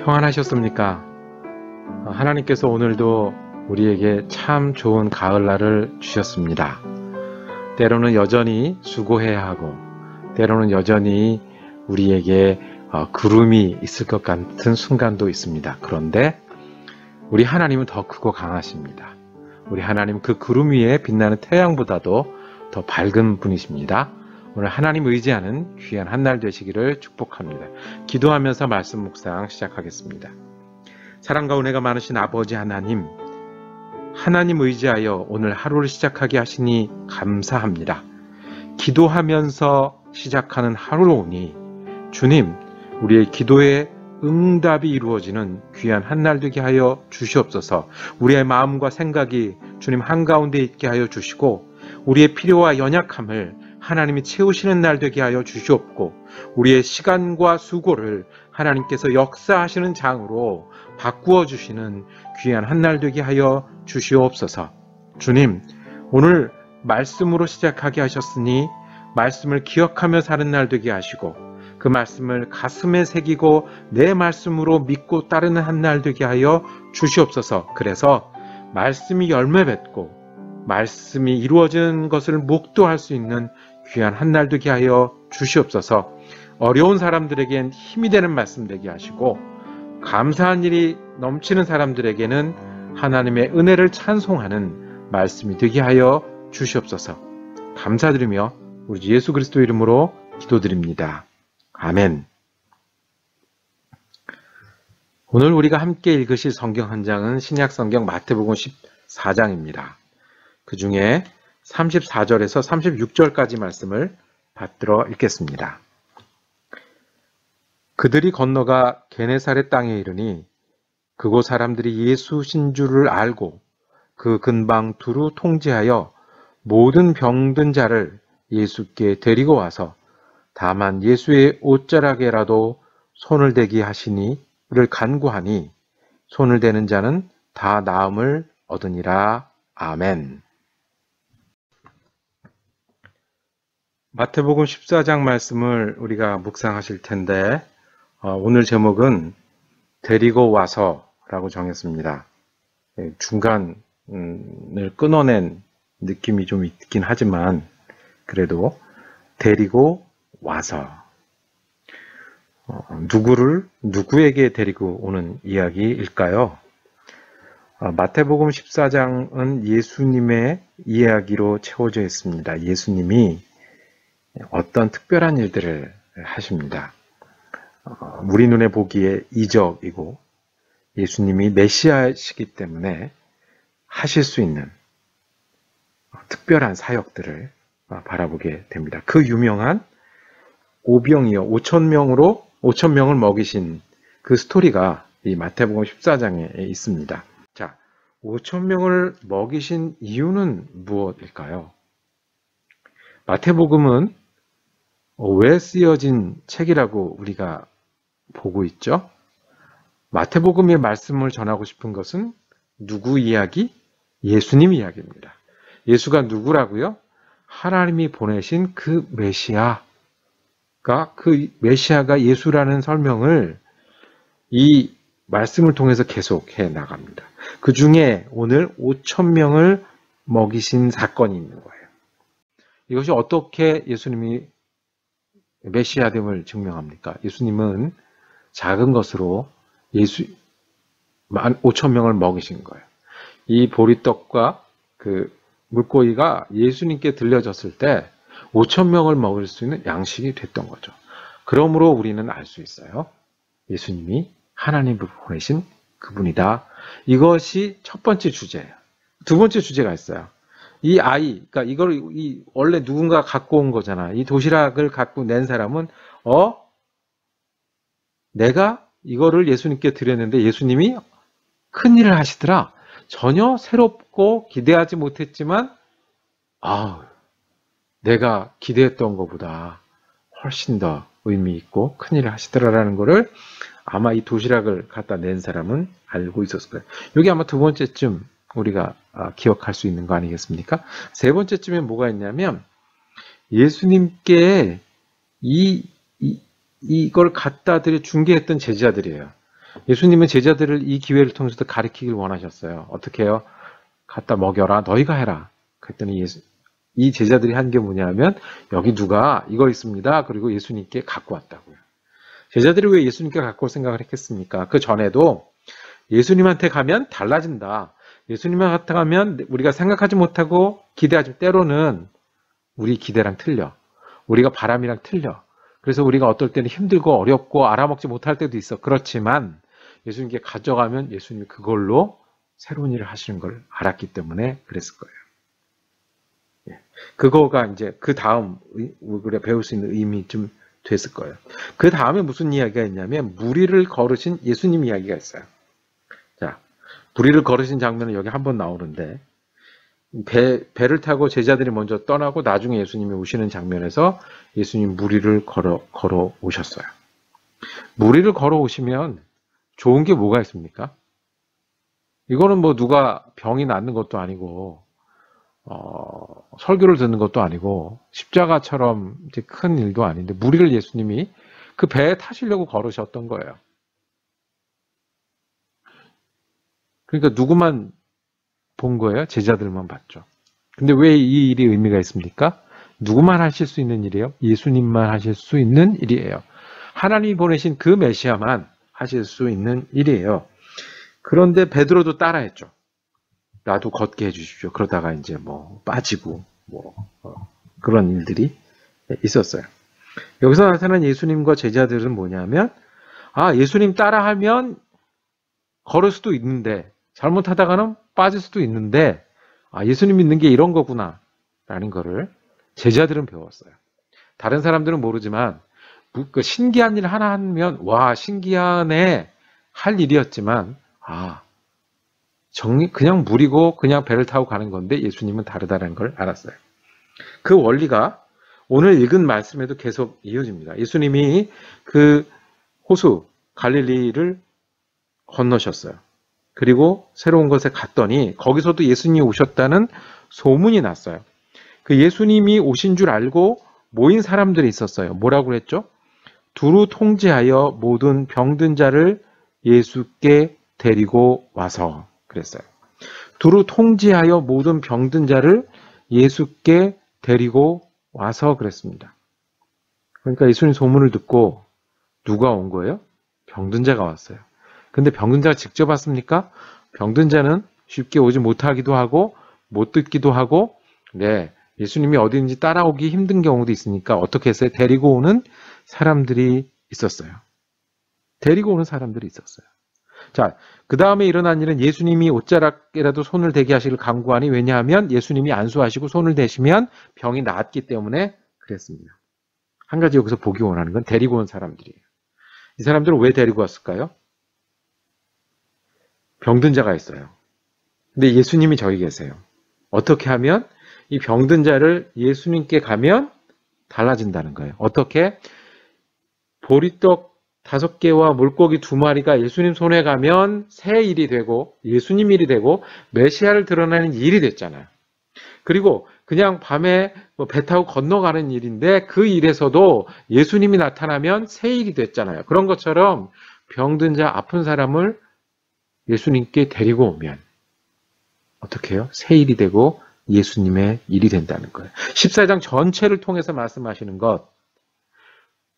평안하셨습니까? 하나님께서 오늘도 우리에게 참 좋은 가을날을 주셨습니다. 때로는 여전히 수고해야 하고 때로는 여전히 우리에게 구름이 있을 것 같은 순간도 있습니다. 그런데 우리 하나님은 더 크고 강하십니다. 우리 하나님 그 구름 위에 빛나는 태양보다도 더 밝은 분이십니다. 오늘 하나님 의지하는 귀한 한날 되시기를 축복합니다. 기도하면서 말씀 묵상 시작하겠습니다. 사랑과 은혜가 많으신 아버지 하나님, 하나님 의지하여 오늘 하루를 시작하게 하시니 감사합니다. 기도하면서 시작하는 하루로 오니 주님, 우리의 기도에 응답이 이루어지는 귀한 한날 되게 하여 주시옵소서. 우리의 마음과 생각이 주님 한가운데 있게 하여 주시고 우리의 필요와 연약함을 하나님이 채우시는 날 되게 하여 주시옵고 우리의 시간과 수고를 하나님께서 역사하시는 장으로 바꾸어 주시는 귀한 한날 되게 하여 주시옵소서. 주님, 오늘 말씀으로 시작하게 하셨으니 말씀을 기억하며 사는 날 되게 하시고 그 말씀을 가슴에 새기고 내 말씀으로 믿고 따르는 한날 되게 하여 주시옵소서. 그래서 말씀이 열매 맺고 말씀이 이루어진 것을 목도할 수 있는 귀한 한날 되게 하여 주시옵소서. 어려운 사람들에겐 힘이 되는 말씀 되게 하시고 감사한 일이 넘치는 사람들에게는 하나님의 은혜를 찬송하는 말씀이 되게 하여 주시옵소서. 감사드리며 우리 예수 그리스도 이름으로 기도드립니다. 아멘. 오늘 우리가 함께 읽으실 성경 한 장은 신약 성경 마태복음 14장입니다. 그 중에 34절에서 36절까지 말씀을 받들어 읽겠습니다. 그들이 건너가 게네사렛 땅에 이르니 그곳 사람들이 예수신 줄을 알고 그 근방 두루 통제하여 모든 병든 자를 예수께 데리고 와서 다만 예수의 옷자락에라도 손을 대게 하시니 를 간구하니 손을 대는 자는 다 나음을 얻으니라. 아멘. 마태복음 14장 말씀을 우리가 묵상하실 텐데 오늘 제목은 데리고 와서라고 정했습니다. 중간을 끊어낸 느낌이 좀 있긴 하지만 그래도 데리고 와서 누구에게 데리고 오는 이야기일까요? 마태복음 14장은 예수님의 이야기로 채워져 있습니다. 예수님이 어떤 특별한 일들을 하십니다. 우리 눈에 보기에 이적이고 예수님이 메시아시기 때문에 하실 수 있는 특별한 사역들을 바라보게 됩니다. 그 유명한 오병이어 5,000명을 먹이신 그 스토리가 이 마태복음 14장에 있습니다. 자, 5,000명을 먹이신 이유는 무엇일까요? 마태복음은 왜 쓰여진 책이라고 우리가 보고 있죠? 마태복음의 말씀을 전하고 싶은 것은 누구 이야기? 예수님 이야기입니다. 예수가 누구라고요? 하나님이 보내신 그 메시아. 그 메시아가 예수라는 설명을 이 말씀을 통해서 계속해 나갑니다. 그 중에 오늘 5,000명을 먹이신 사건이 있는 거예요. 이것이 어떻게 예수님이 메시아됨을 증명합니까? 예수님은 작은 것으로 5,000명을 먹이신 거예요. 이 보리떡과 그 물고기가 예수님께 들려졌을 때 5,000명을 먹일 수 있는 양식이 됐던 거죠. 그러므로 우리는 알 수 있어요. 예수님이 하나님을 보내신 그분이다. 이것이 첫 번째 주제예요. 두 번째 주제가 있어요. 이 아이, 그러니까 이걸 원래 누군가 갖고 온 거잖아. 이 도시락을 갖고 낸 사람은 내가 이거를 예수님께 드렸는데 예수님이 큰일을 하시더라. 전혀 새롭고 기대하지 못했지만 내가 기대했던 것보다 훨씬 더 의미 있고 큰일을 하시더라라는 거를 아마 이 도시락을 갖다 낸 사람은 알고 있었을 거예요. 여기 아마 두 번째쯤 우리가 기억할 수 있는 거 아니겠습니까? 세 번째쯤에 뭐가 있냐면 예수님께 이걸 갖다 중개했던 제자들이에요. 예수님은 제자들을 이 기회를 통해서 가르치길 원하셨어요. 어떻게 해요? 갖다 먹여라. 너희가 해라. 그랬더니 이 제자들이 한 게 뭐냐면 여기 누가 이거 있습니다. 그리고 예수님께 갖고 왔다고요. 제자들이 왜 예수님께 갖고 올 생각을 했겠습니까? 그 전에도 예수님한테 가면 달라진다. 예수님한테 가면 우리가 생각하지 못하고 기대하지 때로는 우리 기대랑 틀려. 우리가 바람이랑 틀려. 그래서 우리가 어떨 때는 힘들고 어렵고 알아먹지 못할 때도 있어. 그렇지만 예수님께 가져가면 예수님이 그걸로 새로운 일을 하시는 걸 알았기 때문에 그랬을 거예요. 그거가 이제 그 다음 우리가 배울 수 있는 의미 좀 됐을 거예요. 그 다음에 무슨 이야기가 있냐면 무리를 걸으신 예수님 이야기가 있어요. 자, 무리를 걸으신 장면은 여기 한번 나오는데 배를 타고 제자들이 먼저 떠나고 나중에 예수님이 오시는 장면에서 예수님 무리를 걸어 오셨어요. 무리를 걸어 오시면 좋은 게 뭐가 있습니까? 이거는 뭐 누가 병이 낫는 것도 아니고 설교를 듣는 것도 아니고 십자가처럼 이제 큰 일도 아닌데 무리를 예수님이 그 배에 타시려고 걸으셨던 거예요. 그러니까 누구만 본 거예요? 제자들만 봤죠. 근데 왜 이 일이 의미가 있습니까? 누구만 하실 수 있는 일이에요? 예수님만 하실 수 있는 일이에요. 하나님이 보내신 그 메시아만 하실 수 있는 일이에요. 그런데 베드로도 따라했죠. 나도 걷게 해주십시오. 그러다가 이제 뭐 빠지고 그런 일들이 있었어요. 여기서 나타난 예수님과 제자들은 뭐냐면 예수님 따라하면 걸을 수도 있는데 잘못하다가는 빠질 수도 있는데 예수님 믿는 게 이런 거구나 라는 거를 제자들은 배웠어요. 다른 사람들은 모르지만 그 신기한 일 하나 하면 와 신기하네 할 일이었지만 그냥 무리고 그냥 배를 타고 가는 건데 예수님은 다르다는 걸 알았어요. 그 원리가 오늘 읽은 말씀에도 계속 이어집니다. 예수님이 그 호수 갈릴리를 건너셨어요. 그리고 새로운 곳에 갔더니 거기서도 예수님이 오셨다는 소문이 났어요. 그 예수님이 오신 줄 알고 모인 사람들이 있었어요. 뭐라고 그랬죠? 두루 통제하여 모든 병든 자를 예수께 데리고 와서 그랬어요. 두루 통제하여 모든 병든 자를 예수께 데리고 와서 그랬습니다. 그러니까 예수님 소문을 듣고 누가 온 거예요? 병든 자가 왔어요. 근데 병든 자가 직접 왔습니까? 병든 자는 쉽게 오지 못하기도 하고 못 듣기도 하고 예수님이 어디든지 따라오기 힘든 경우도 있으니까 어떻게 했어요? 데리고 오는 사람들이 있었어요. 데리고 오는 사람들이 있었어요. 자, 그 다음에 일어난 일은 예수님이 옷자락에라도 손을 대게 하시길 간구하니 왜냐하면 예수님이 안수하시고 손을 대시면 병이 나았기 때문에 그랬습니다. 한 가지 여기서 보기 원하는 건 데리고 온 사람들이에요. 이 사람들은 왜 데리고 왔을까요? 병든 자가 있어요. 근데 예수님이 저기 계세요. 어떻게 하면 이 병든 자를 예수님께 가면 달라진다는 거예요. 어떻게? 보리떡 5개와 물고기 2마리가 예수님 손에 가면 새 일이 되고 예수님 일이 되고 메시아를 드러내는 일이 됐잖아요. 그리고 그냥 밤에 배 타고 건너가는 일인데 그 일에서도 예수님이 나타나면 새 일이 됐잖아요. 그런 것처럼 병든 자 아픈 사람을 예수님께 데리고 오면 어떻게 해요? 새 일이 되고 예수님의 일이 된다는 거예요. 14장 전체를 통해서 말씀하시는 것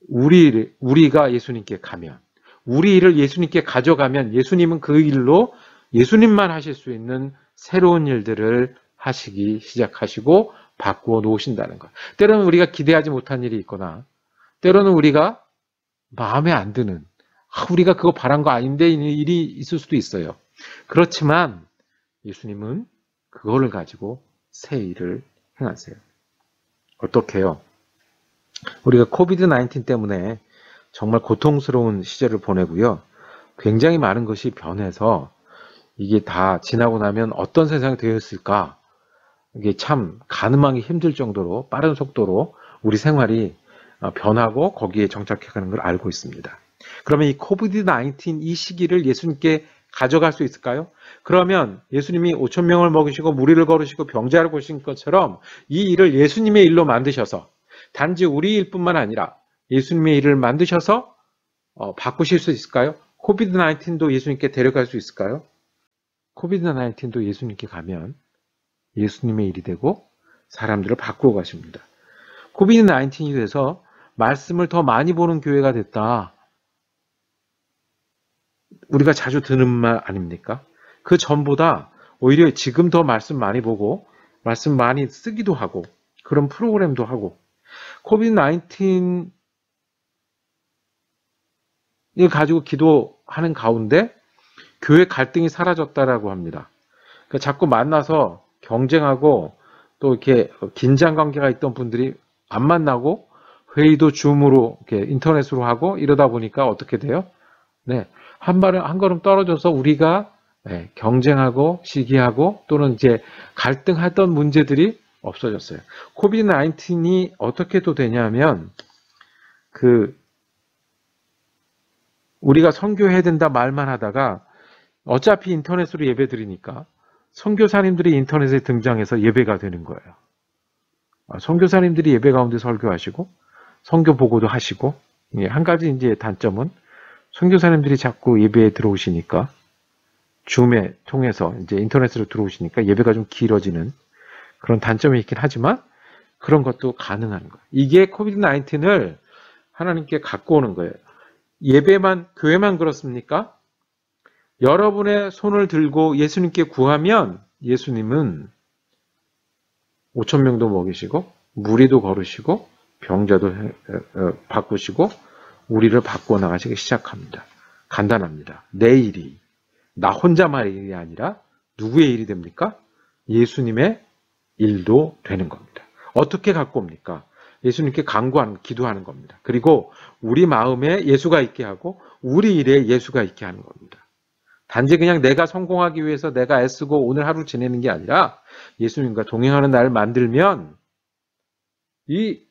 우리가 예수님께 가면 우리 일을 예수님께 가져가면 예수님은 그 일로 예수님만 하실 수 있는 새로운 일들을 하시기 시작하시고 바꾸어 놓으신다는 거예요. 때로는 우리가 기대하지 못한 일이 있거나 때로는 우리가 마음에 안 드는 우리가 그거 바란 거 아닌데 일이 있을 수도 있어요. 그렇지만 예수님은 그거를 가지고 새 일을 행하세요. 어떻게 해요? 우리가 코비드-19 때문에 정말 고통스러운 시절을 보내고요. 굉장히 많은 것이 변해서 이게 다 지나고 나면 어떤 세상이 되었을까? 이게 참 가늠하기 힘들 정도로 빠른 속도로 우리 생활이 변하고 거기에 정착해가는 걸 알고 있습니다. 그러면 이 코비드-19 이 시기를 예수님께 가져갈 수 있을까요? 그러면 예수님이 5,000명을 먹이시고 무리를 걸으시고 병자를 고신 것처럼 이 일을 예수님의 일로 만드셔서 단지 우리 일뿐만 아니라 예수님의 일을 만드셔서 바꾸실 수 있을까요? 코비드 19도 예수님께 데려갈 수 있을까요? 코비드 19도 예수님께 가면 예수님의 일이 되고 사람들을 바꾸어 가십니다. 코비드 19이 돼서 말씀을 더 많이 보는 교회가 됐다. 우리가 자주 듣는 말 아닙니까? 그 전보다 오히려 지금 더 말씀 많이 보고 말씀 많이 쓰기도 하고 그런 프로그램도 하고 코비드 19을 가지고 기도하는 가운데 교회 갈등이 사라졌다라고 합니다. 그러니까 자꾸 만나서 경쟁하고 또 이렇게 긴장 관계가 있던 분들이 안 만나고 회의도 줌으로 이렇게 인터넷으로 하고 이러다 보니까 어떻게 돼요? 네, 한 걸음 떨어져서 우리가 경쟁하고 시기하고 또는 이제 갈등하던 문제들이 없어졌어요. 코비드 19이 어떻게 또 되냐면 우리가 선교해야 된다 말만 하다가 어차피 인터넷으로 예배 드리니까 선교사님들이 인터넷에 등장해서 예배가 되는 거예요. 선교사님들이 예배 가운데 설교하시고 선교 보고도 하시고 한 가지 이제 단점은 선교사님들이 자꾸 예배에 들어오시니까 줌에 통해서 이제 인터넷으로 들어오시니까 예배가 좀 길어지는 그런 단점이 있긴 하지만 그런 것도 가능한 거예요. 이게 코비드 19을 하나님께 갖고 오는 거예요. 예배만 교회만 그렇습니까? 여러분의 손을 들고 예수님께 구하면 예수님은 5,000명도 먹이시고 무리도 거르시고 병자도 바꾸시고 우리를 바꾸어 나가시기 시작합니다. 간단합니다. 내 일이 나 혼자만의 일이 아니라 누구의 일이 됩니까? 예수님의 일도 되는 겁니다. 어떻게 갖고 옵니까? 예수님께 간구하는, 기도하는 겁니다. 그리고 우리 마음에 예수가 있게 하고 우리 일에 예수가 있게 하는 겁니다. 단지 그냥 내가 성공하기 위해서 내가 애쓰고 오늘 하루 지내는 게 아니라 예수님과 동행하는 날을 만들면 이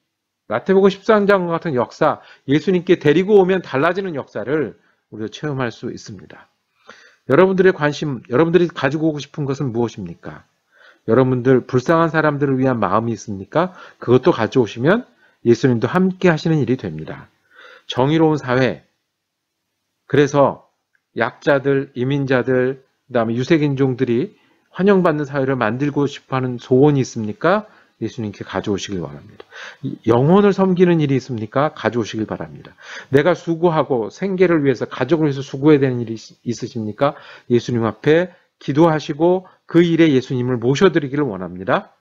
마태복음 13장 같은 역사, 예수님께 데리고 오면 달라지는 역사를 우리가 체험할 수 있습니다. 여러분들의 관심, 여러분들이 가지고 오고 싶은 것은 무엇입니까? 여러분들 불쌍한 사람들을 위한 마음이 있습니까? 그것도 가져오시면 예수님도 함께 하시는 일이 됩니다. 정의로운 사회, 그래서 약자들, 이민자들, 그다음에 유색인종들이 환영받는 사회를 만들고 싶어하는 소원이 있습니까? 예수님께 가져오시길 바랍니다. 영혼을 섬기는 일이 있습니까? 가져오시길 바랍니다. 내가 수고하고 생계를 위해서 가족을 위해서 수고해야 되는 일이 있으십니까? 예수님 앞에 기도하시고 그 일에 예수님을 모셔드리기를 원합니다.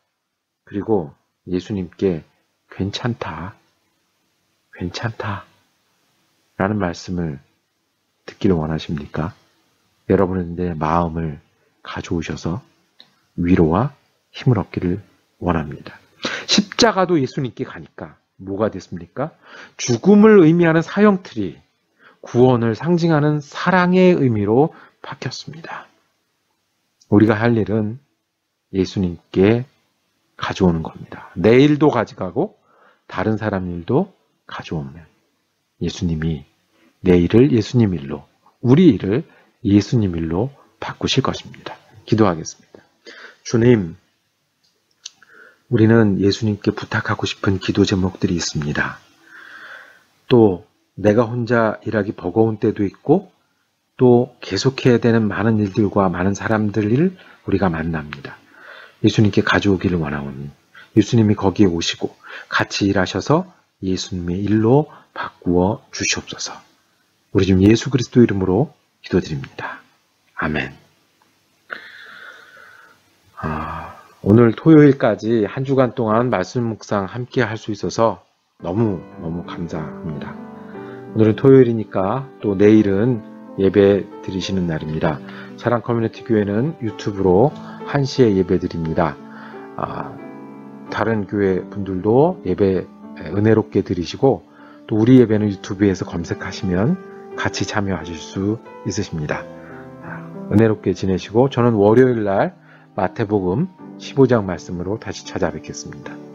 그리고 예수님께 괜찮다 라는 말씀을 듣기를 원하십니까? 여러분의 내 마음을 가져오셔서 위로와 힘을 얻기를 원합니다. 십자가도 예수님께 가니까 뭐가 됐습니까? 죽음을 의미하는 사형틀이 구원을 상징하는 사랑의 의미로 바뀌었습니다. 우리가 할 일은 예수님께 가져오는 겁니다. 내 일도 가져가고 다른 사람 일도 가져오면 예수님이 내 일을 예수님 일로, 우리 일을 예수님 일로 바꾸실 것입니다. 기도하겠습니다. 주님, 우리는 예수님께 부탁하고 싶은 기도 제목들이 있습니다. 또 내가 혼자 일하기 버거운 때도 있고 또 계속해야 되는 많은 일들과 많은 사람들을 우리가 만납니다. 예수님께 가져오기를 원하오니 예수님이 거기에 오시고 같이 일하셔서 예수님의 일로 바꾸어 주시옵소서. 우리 주 예수 그리스도 이름으로 기도드립니다. 아멘. 오늘 토요일까지 한 주간 동안 말씀 묵상 함께 할 수 있어서 너무 감사합니다. 오늘은 토요일이니까 또 내일은 예배 드리시는 날입니다. 사랑 커뮤니티 교회는 유튜브로 1시에 예배 드립니다. 다른 교회 분들도 예배 은혜롭게 드리시고 또 우리 예배는 유튜브에서 검색하시면 같이 참여하실 수 있으십니다. 은혜롭게 지내시고 저는 월요일 날 마태복음 15장 말씀으로 다시 찾아뵙겠습니다.